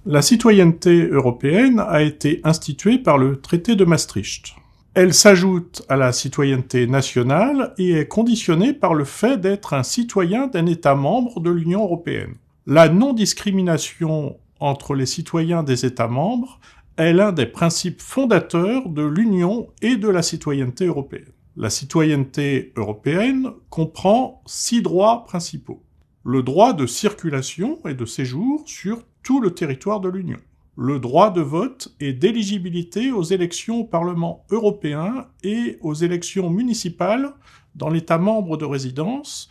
La citoyenneté européenne a été instituée par le traité de Maastricht. Elle s'ajoute à la citoyenneté nationale et est conditionnée par le fait d'être un citoyen d'un État membre de l'Union européenne. La non-discrimination entre les citoyens des États membres est l'un des principes fondateurs de l'Union et de la citoyenneté européenne. La citoyenneté européenne comprend 6 droits principaux. Le droit de circulation et de séjour sur tout le territoire de l'Union. Le droit de vote et d'éligibilité aux élections au Parlement européen et aux élections municipales dans l'État membre de résidence,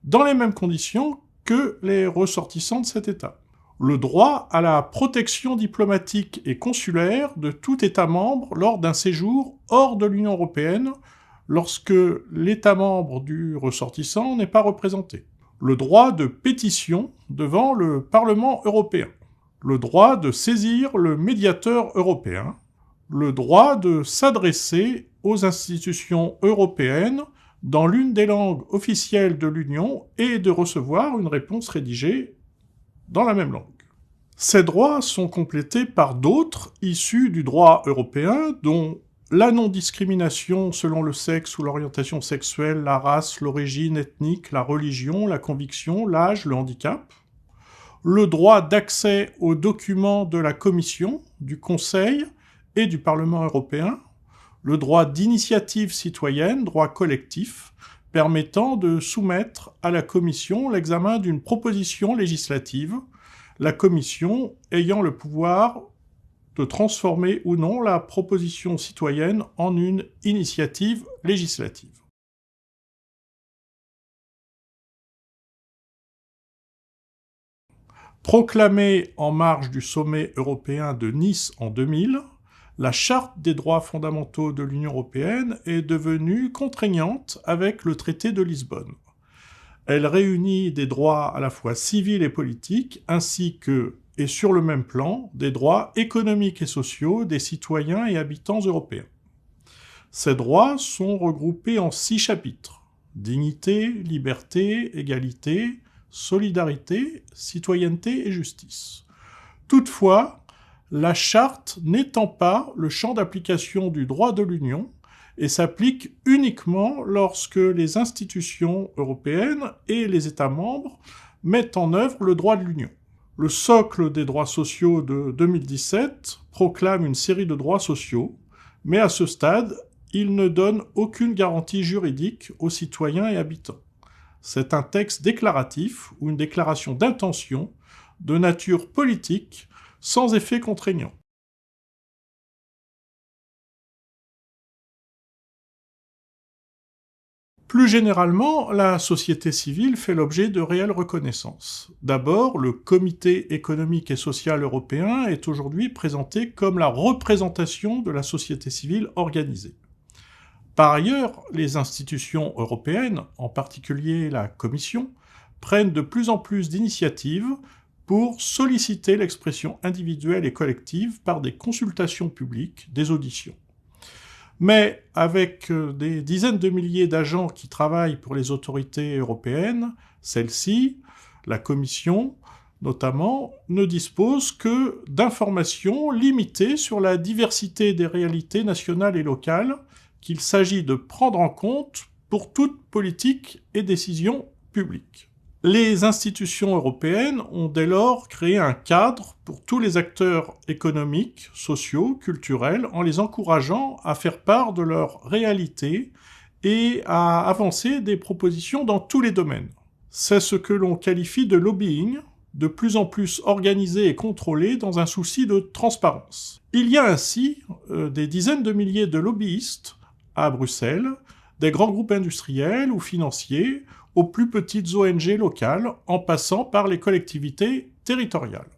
dans les mêmes conditions que les ressortissants de cet État. Le droit à la protection diplomatique et consulaire de tout État membre lors d'un séjour hors de l'Union européenne, lorsque l'État membre du ressortissant n'est pas représenté. Le droit de pétition devant le Parlement européen. Le droit de saisir le médiateur européen. Le droit de s'adresser aux institutions européennes dans l'une des langues officielles de l'Union et de recevoir une réponse rédigée dans la même langue. Ces droits sont complétés par d'autres issus du droit européen, dont la non-discrimination selon le sexe ou l'orientation sexuelle, la race, l'origine ethnique, la religion, la conviction, l'âge, le handicap. Le droit d'accès aux documents de la Commission, du Conseil et du Parlement européen. Le droit d'initiative citoyenne, droit collectif, permettant de soumettre à la Commission l'examen d'une proposition législative, la Commission ayant le pouvoir de transformer ou non la proposition citoyenne en une initiative législative. Proclamée en marge du sommet européen de Nice en 2000, la Charte des droits fondamentaux de l'Union européenne est devenue contraignante avec le traité de Lisbonne. Elle réunit des droits à la fois civils et politiques, ainsi que, et sur le même plan, des droits économiques et sociaux des citoyens et habitants européens. Ces droits sont regroupés en 6 chapitres: dignité, liberté, égalité, solidarité, citoyenneté et justice. Toutefois, la Charte n'étend pas le champ d'application du droit de l'Union et s'applique uniquement lorsque les institutions européennes et les États membres mettent en œuvre le droit de l'Union. Le socle des droits sociaux de 2017 proclame une série de droits sociaux, mais à ce stade, il ne donne aucune garantie juridique aux citoyens et habitants. C'est un texte déclaratif ou une déclaration d'intention de nature politique sans effet contraignant. Plus généralement, la société civile fait l'objet de réelles reconnaissances. D'abord, le Comité économique et social européen est aujourd'hui présenté comme la représentation de la société civile organisée. Par ailleurs, les institutions européennes, en particulier la Commission, prennent de plus en plus d'initiatives pour solliciter l'expression individuelle et collective par des consultations publiques, des auditions. Mais avec des dizaines de milliers d'agents qui travaillent pour les autorités européennes, celles-ci, la Commission notamment, ne disposent que d'informations limitées sur la diversité des réalités nationales et locales qu'il s'agit de prendre en compte pour toute politique et décision publique. Les institutions européennes ont dès lors créé un cadre pour tous les acteurs économiques, sociaux, culturels, en les encourageant à faire part de leur réalité et à avancer des propositions dans tous les domaines. C'est ce que l'on qualifie de lobbying, de plus en plus organisé et contrôlé dans un souci de transparence. Il y a ainsi des dizaines de milliers de lobbyistes à Bruxelles, des grands groupes industriels ou financiers, aux plus petites ONG locales, en passant par les collectivités territoriales.